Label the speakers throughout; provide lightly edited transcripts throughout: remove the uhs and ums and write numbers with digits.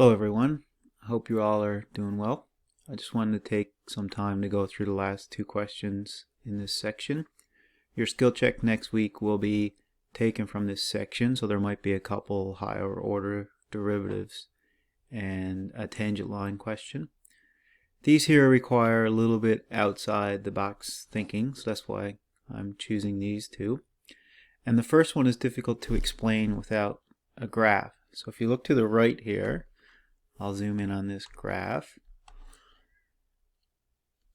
Speaker 1: Hello everyone, I hope you all are doing well. I just wanted to take some time to go through the last two questions in this section. Your skill check next week will be taken from this section, so there might be a couple higher order derivatives and a tangent line question. These here require a little bit outside the box thinking, so that's why I'm choosing these two. And the first one is difficult to explain without a graph. So if you look to the right here, I'll zoom in on this graph.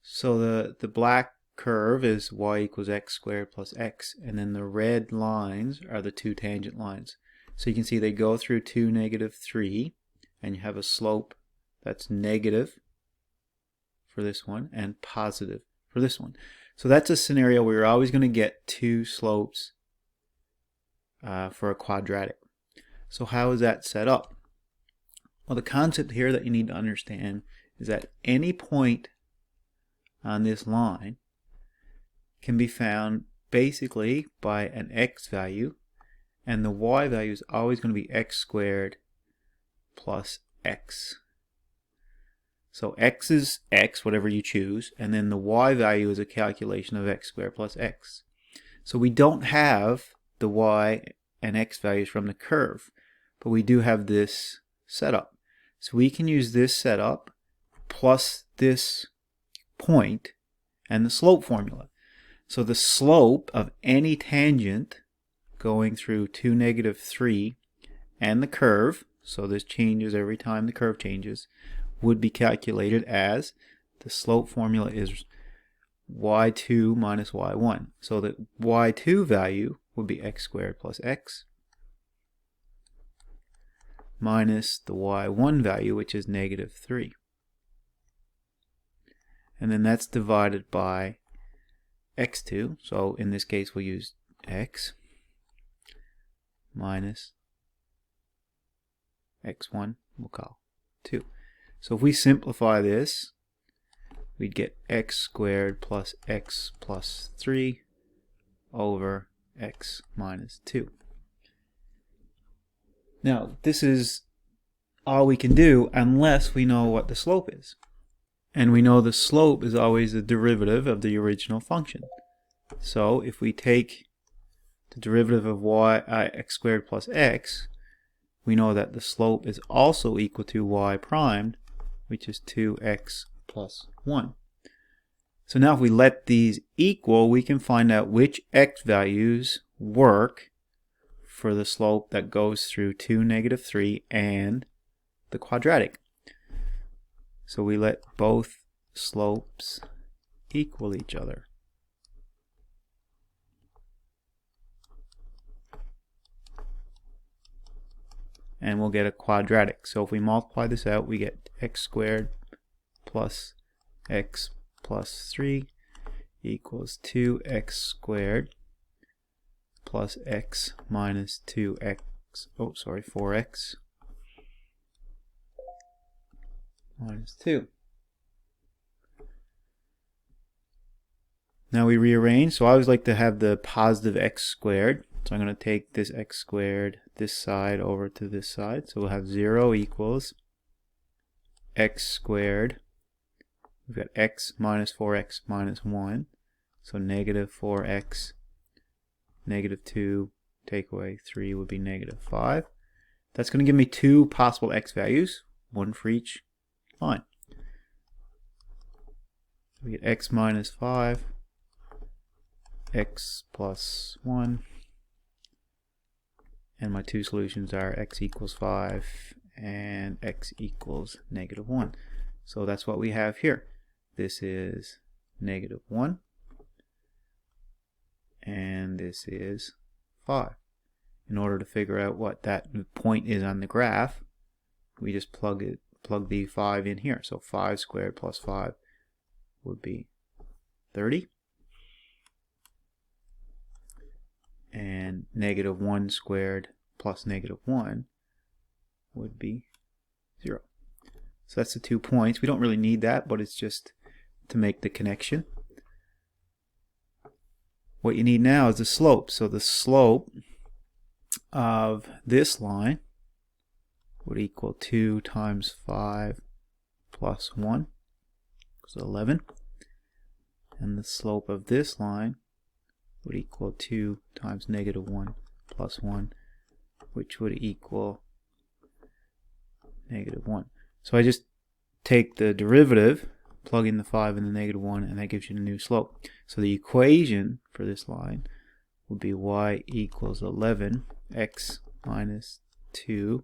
Speaker 1: So the black curve is y equals x squared plus x, and then the red lines are the two tangent lines. So you can see they go through 2, -3, and you have a slope that's negative for this one and positive for this one. So that's a scenario where you're always going to get two slopes for a quadratic. So how is that set up? Well, the concept here that you need to understand is that any point on this line can be found basically by an x value, and the y value is always going to be x squared plus x. So x is x, whatever you choose, and then the y value is a calculation of x squared plus x. So we don't have the y and x values from the curve, but we do have this setup. So we can use this setup plus this point and the slope formula. So the slope of any tangent going through 2, -3 and the curve, so this changes every time the curve changes, would be calculated as the slope formula is y2 minus y1. So the y2 value would be x squared plus x minus the y1 value, which is -3. And then that's divided by x2. So in this case we'll use x minus x1, we'll call 2. So if we simplify this, we'd get x squared plus x plus 3 over x minus 2. Now, this is all we can do unless we know what the slope is. And we know the slope is always the derivative of the original function. So if we take the derivative of x squared plus x, we know that the slope is also equal to y primed, which is 2x plus 1. So now if we let these equal, we can find out which x values work for the slope that goes through 2, -3 and the quadratic. So we let both slopes equal each other. And we'll get a quadratic. So if we multiply this out, we get x squared plus x plus 3 equals 2x squared plus x minus 4x minus 2. Now we rearrange. So I always like to have the positive x squared. So I'm going to take this x squared this side over to this side. So we'll have 0 equals x squared. We've got x minus 4x minus 1. So -4x, -2, take away 3 would be -5. That's going to give me two possible x values, one for each line. We get x minus 5, x plus 1, and my two solutions are x equals 5 and x equals -1. So that's what we have here. This is -1 and this is 5. In order to figure out what that point is on the graph, we just plug the 5 in here. So 5 squared plus 5 would be 30. And -1 squared plus -1 would be 0. So that's the 2 points. We don't really need that, but it's just to make the connection. What you need now is the slope. So the slope of this line would equal 2 times 5 plus 1 is 11. And the slope of this line would equal 2 times negative 1 plus 1, which would equal negative 1. So I just take the derivative, plug in the 5 and the negative 1, and that gives you the new slope. So the equation for this line would be y equals 11 x minus 2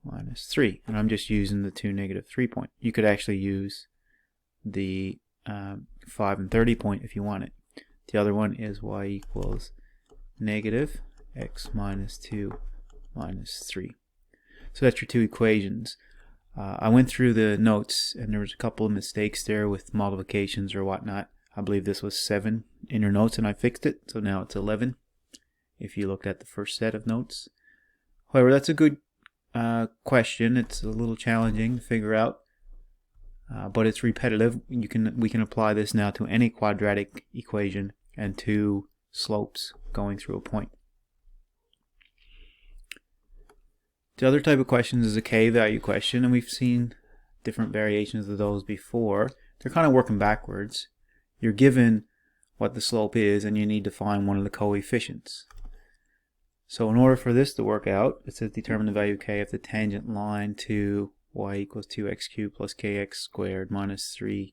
Speaker 1: minus 3. And I'm just using the 2, negative 3 point. You could actually use the 5 and 30 point if you want it. The other one is y equals negative x minus 2 minus 3. So that's your two equations. I went through the notes and there was a couple of mistakes there with multiplications or whatnot. I believe this was 7 in your notes and I fixed it, so now it's 11 if you looked at the first set of notes. However, that's a good question. It's a little challenging to figure out, but it's repetitive. We can apply this now to any quadratic equation and two slopes going through a point. The other type of questions is a k-value question, and we've seen different variations of those before. They're kind of working backwards. You're given what the slope is and you need to find one of the coefficients. So in order for this to work out, it says determine the value of k if the tangent line to y equals 2x cubed plus kx squared minus 3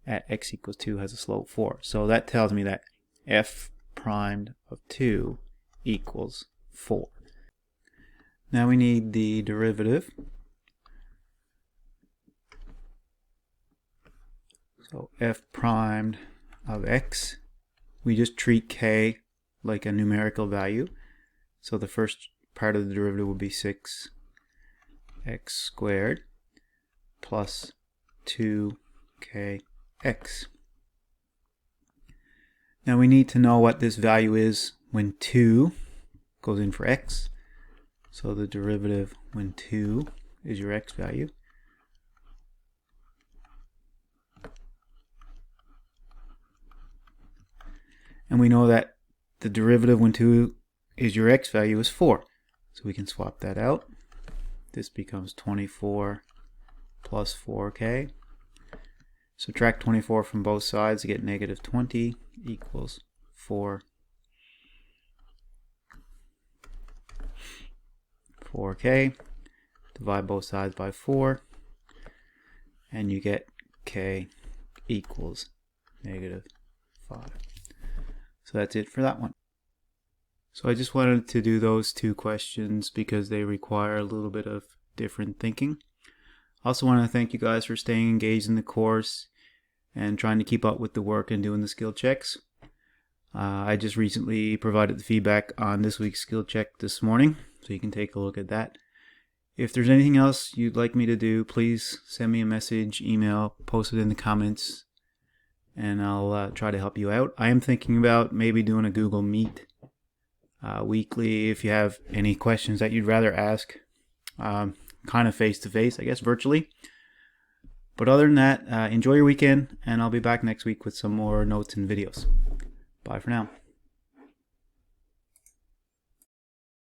Speaker 1: at x equals 2 has a slope 4. So that tells me that f primed of 2 equals 4. Now we need the derivative. So f primed of x, we just treat k like a numerical value. So the first part of the derivative would be 6x squared plus 2kx. Now we need to know what this value is when 2 goes in for x. So the derivative when 2 is your x value. And we know that the derivative when 2 is your x value is 4. So we can swap that out. This becomes 24 plus 4k. Subtract 24 from both sides to get negative 20 equals 4k. Divide both sides by 4 and you get k equals negative 5. So that's it for that one. So I just wanted to do those two questions because they require a little bit of different thinking. I also want to thank you guys for staying engaged in the course and trying to keep up with the work and doing the skill checks. I just recently provided the feedback on this week's skill check this morning, so you can take a look at that. If there's anything else you'd like me to do, please send me a message, email, post it in the comments, and I'll try to help you out. I am thinking about maybe doing a Google Meet weekly if you have any questions that you'd rather ask, kind of face-to-face, I guess, virtually. But other than that, enjoy your weekend, and I'll be back next week with some more notes and videos. Bye for now.